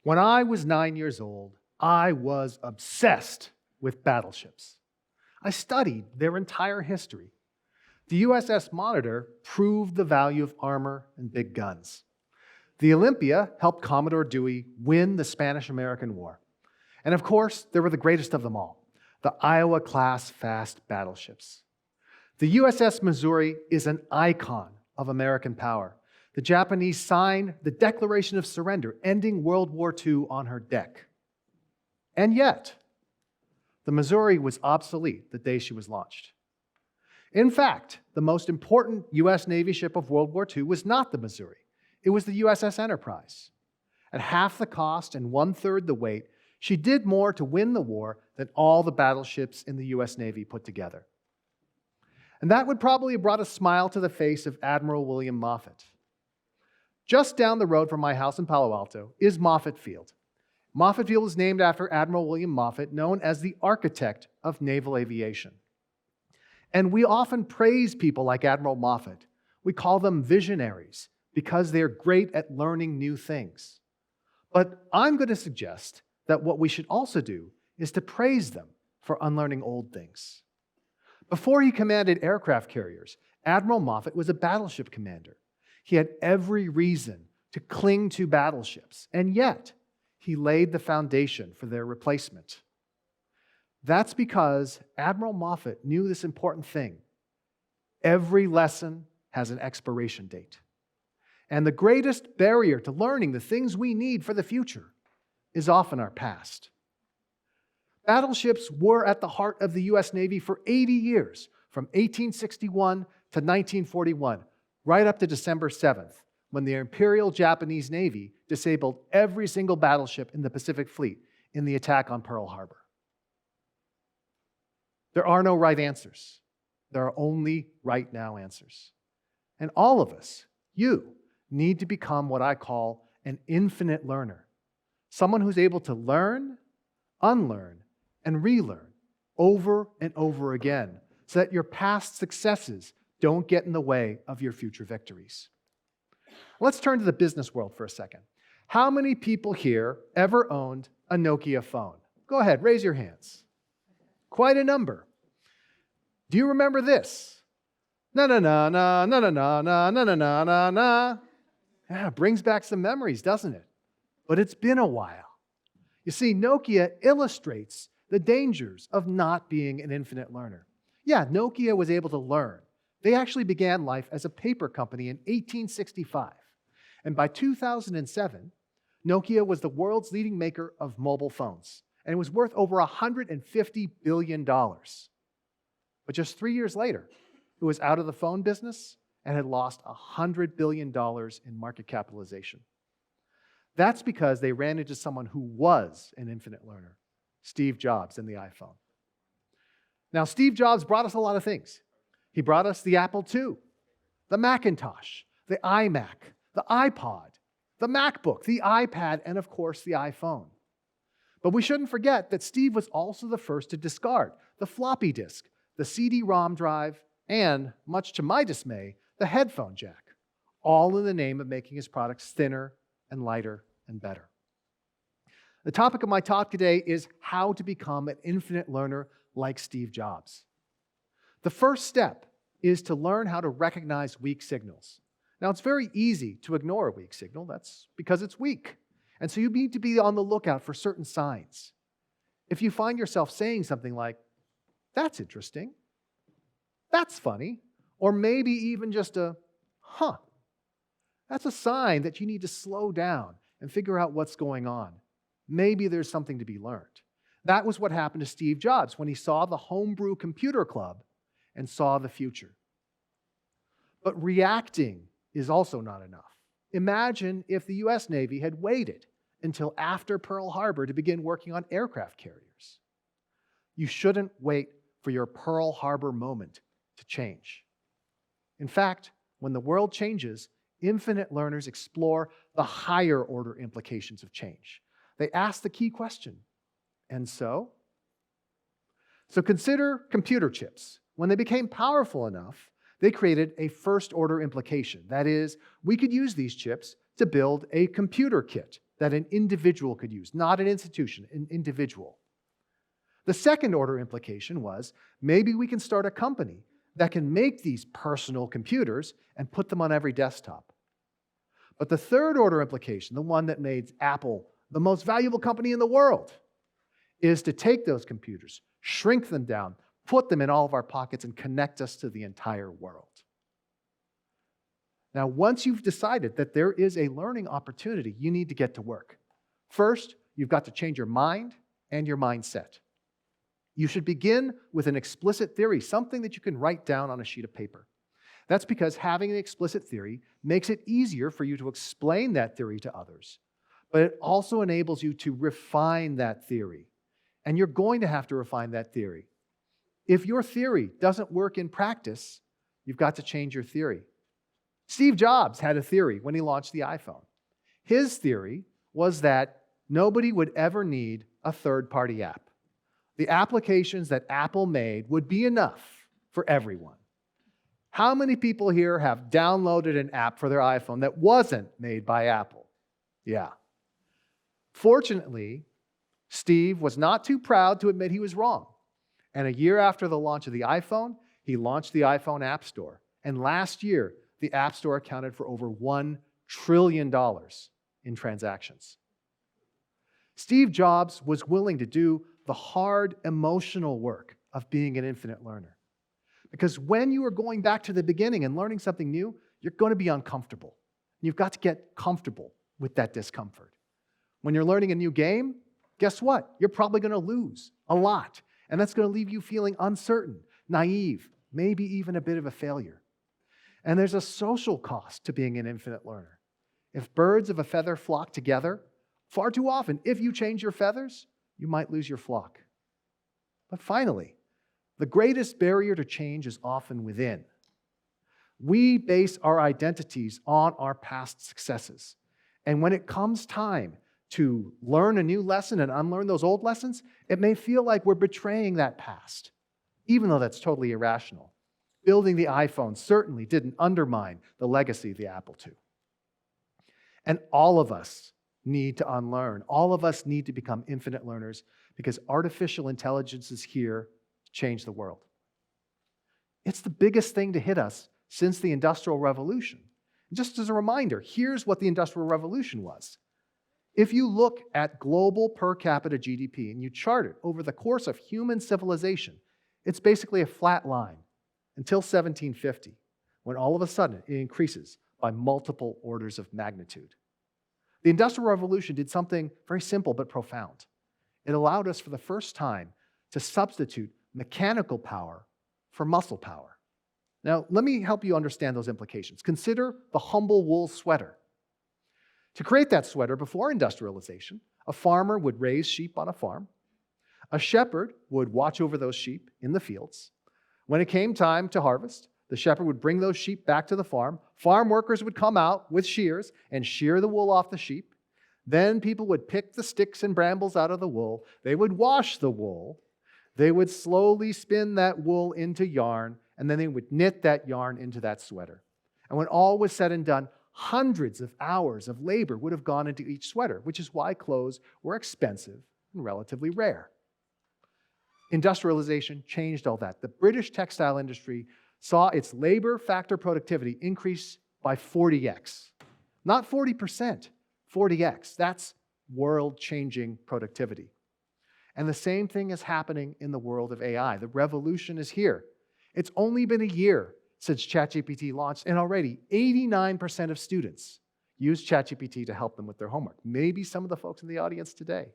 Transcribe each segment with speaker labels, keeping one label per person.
Speaker 1: When I was 9 years old, I was obsessed with battleships. I studied their entire history. The USS Monitor proved the value of armor and big guns. The Olympia helped Commodore Dewey win the Spanish-American War. And of course, there were the greatest of them all, the Iowa-class fast battleships. The USS Missouri is an icon of American power. The Japanese signed the Declaration of Surrender, ending World War II on her deck. And yet, the Missouri was obsolete the day she was launched. In fact, the most important U.S. Navy ship of World War II was not the Missouri. It was the USS Enterprise. At half the cost and one-third the weight, she did more to win the war than all the battleships in the U.S. Navy put together. And that would probably have brought a smile to the face of Admiral William Moffett. Just down the road from my house in Palo Alto is Moffett Field. Moffett Field is named after Admiral William Moffett, known as the architect of naval aviation. And we often praise people like Admiral Moffett. We call them visionaries because they're great at learning new things. But I'm going to suggest that what we should also do is to praise them for unlearning old things. Before he commanded aircraft carriers, Admiral Moffett was a battleship commander. He had every reason to cling to battleships, and yet he laid the foundation for their replacement. That's because Admiral Moffett knew this important thing. Every lesson has an expiration date. And the greatest barrier to learning the things we need for the future is often our past. Battleships were at the heart of the U.S. Navy for 80 years, from 1861 to 1941, right up to December 7th, when the Imperial Japanese Navy disabled every single battleship in the Pacific Fleet in the attack on Pearl Harbor. There are no right answers. There are only right now answers. And all of us, you, need to become what I call an infinite learner. Someone who's able to learn, unlearn, and relearn over and over again so that your past successes don't get in the way of your future victories. Let's turn to the business world for a second. How many people here ever owned a Nokia phone? Go ahead, raise your hands. Quite a number. Do you remember this? Na na na na na na na na na na na na na. Yeah, brings back some memories, doesn't it? But it's been a while. You see, Nokia illustrates the dangers of not being an infinite learner. Yeah, Nokia was able to learn. They actually began life as a paper company in 1865. And by 2007, Nokia was the world's leading maker of mobile phones. And it was worth over $150 billion. But just 3 years later, it was out of the phone business and had lost $100 billion in market capitalization. That's because they ran into someone who was an infinite learner, Steve Jobs and the iPhone. Now, Steve Jobs brought us a lot of things. He brought us the Apple II, the Macintosh, the iMac, the iPod, the MacBook, the iPad, and of course, the iPhone. But we shouldn't forget that Steve was also the first to discard the floppy disk, the CD-ROM drive, and, much to my dismay, the headphone jack, all in the name of making his products thinner and lighter and better. The topic of my talk today is how to become an infinite learner like Steve Jobs. The first step is to learn how to recognize weak signals. Now, it's very easy to ignore a weak signal. That's because it's weak. And so you need to be on the lookout for certain signs. If you find yourself saying something like, "That's interesting," "That's funny," or maybe even just a, "huh," that's a sign that you need to slow down and figure out what's going on. Maybe there's something to be learned. That was what happened to Steve Jobs when he saw the Homebrew Computer Club and saw the future. But reacting is also not enough. Imagine if the U.S. Navy had waited until after Pearl Harbor to begin working on aircraft carriers. You shouldn't wait for your Pearl Harbor moment to change. In fact, when the world changes, infinite learners explore the higher order implications of change. They ask the key question, and so? So consider computer chips. When they became powerful enough, they created a first order implication. That is, we could use these chips to build a computer kit that an individual could use, not an institution, an individual. The second order implication was maybe we can start a company that can make these personal computers and put them on every desktop. But the third order implication, the one that made Apple the most valuable company in the world, is to take those computers, shrink them down, put them in all of our pockets, and connect us to the entire world. Now, once you've decided that there is a learning opportunity, you need to get to work. First, you've got to change your mind and your mindset. You should begin with an explicit theory, something that you can write down on a sheet of paper. That's because having an explicit theory makes it easier for you to explain that theory to others, but it also enables you to refine that theory. And you're going to have to refine that theory. If your theory doesn't work in practice, you've got to change your theory. Steve Jobs had a theory when he launched the iPhone. His theory was that nobody would ever need a third-party app. The applications that Apple made would be enough for everyone. How many people here have downloaded an app for their iPhone that wasn't made by Apple? Yeah. Fortunately, Steve was not too proud to admit he was wrong. And a year after the launch of the iPhone, he launched the iPhone App Store. And last year, the App Store accounted for over $1 trillion in transactions. Steve Jobs was willing to do the hard emotional work of being an infinite learner. Because when you are going back to the beginning and learning something new, you're going to be uncomfortable. You've got to get comfortable with that discomfort. When you're learning a new game, guess what? You're probably going to lose a lot. And that's going to leave you feeling uncertain, naive, maybe even a bit of a failure. And there's a social cost to being an infinite learner. If birds of a feather flock together, far too often, if you change your feathers, you might lose your flock. But finally, the greatest barrier to change is often within. We base our identities on our past successes. And when it comes time to learn a new lesson and unlearn those old lessons, it may feel like we're betraying that past, even though that's totally irrational. Building the iPhone certainly didn't undermine the legacy of the Apple II. And all of us need to unlearn. All of us need to become infinite learners because artificial intelligence is here to change the world. It's the biggest thing to hit us since the Industrial Revolution. Just as a reminder, here's what the Industrial Revolution was. If you look at global per capita GDP and you chart it over the course of human civilization, it's basically a flat line until 1750, when all of a sudden it increases by multiple orders of magnitude. The Industrial Revolution did something very simple but profound. It allowed us for the first time to substitute mechanical power for muscle power. Now, let me help you understand those implications. Consider the humble wool sweater. To create that sweater before industrialization, a farmer would raise sheep on a farm. A shepherd would watch over those sheep in the fields. When it came time to harvest, the shepherd would bring those sheep back to the farm. Farm workers would come out with shears and shear the wool off the sheep. Then people would pick the sticks and brambles out of the wool. They would wash the wool. They would slowly spin that wool into yarn, and then they would knit that yarn into that sweater. And when all was said and done, hundreds of hours of labor would have gone into each sweater, which is why clothes were expensive and relatively rare. Industrialization changed all that. The British textile industry saw its labor factor productivity increase by 40x. Not 40%, 40x. That's world-changing productivity. And the same thing is happening in the world of AI. The revolution is here. It's only been a year since ChatGPT launched, and already 89% of students use ChatGPT to help them with their homework. Maybe some of the folks in the audience today.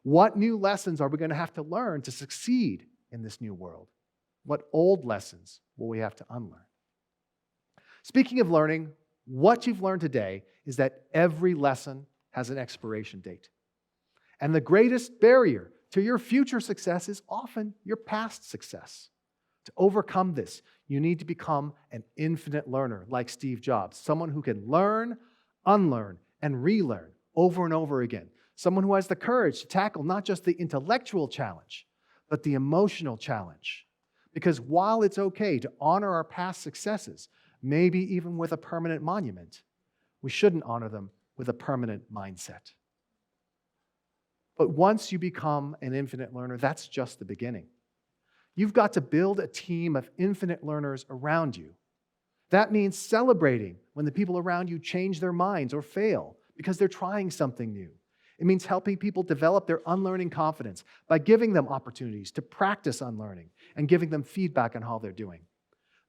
Speaker 1: What new lessons are we going to have to learn to succeed in this new world? What old lessons will we have to unlearn? Speaking of learning, what you've learned today is that every lesson has an expiration date. And the greatest barrier to your future success is often your past success. To overcome this, you need to become an infinite learner like Steve Jobs, someone who can learn, unlearn, and relearn over and over again. Someone who has the courage to tackle not just the intellectual challenge, but the emotional challenge. Because while it's okay to honor our past successes, maybe even with a permanent monument, we shouldn't honor them with a permanent mindset. But once you become an infinite learner, that's just the beginning. You've got to build a team of infinite learners around you. That means celebrating when the people around you change their minds or fail because they're trying something new. It means helping people develop their unlearning confidence by giving them opportunities to practice unlearning and giving them feedback on how they're doing.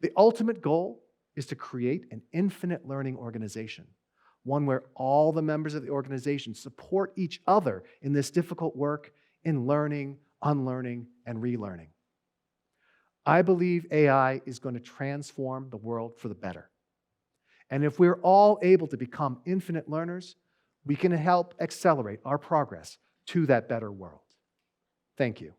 Speaker 1: The ultimate goal is to create an infinite learning organization, one where all the members of the organization support each other in this difficult work in learning, unlearning, and relearning. I believe AI is going to transform the world for the better. And if we're all able to become infinite learners, we can help accelerate our progress to that better world. Thank you.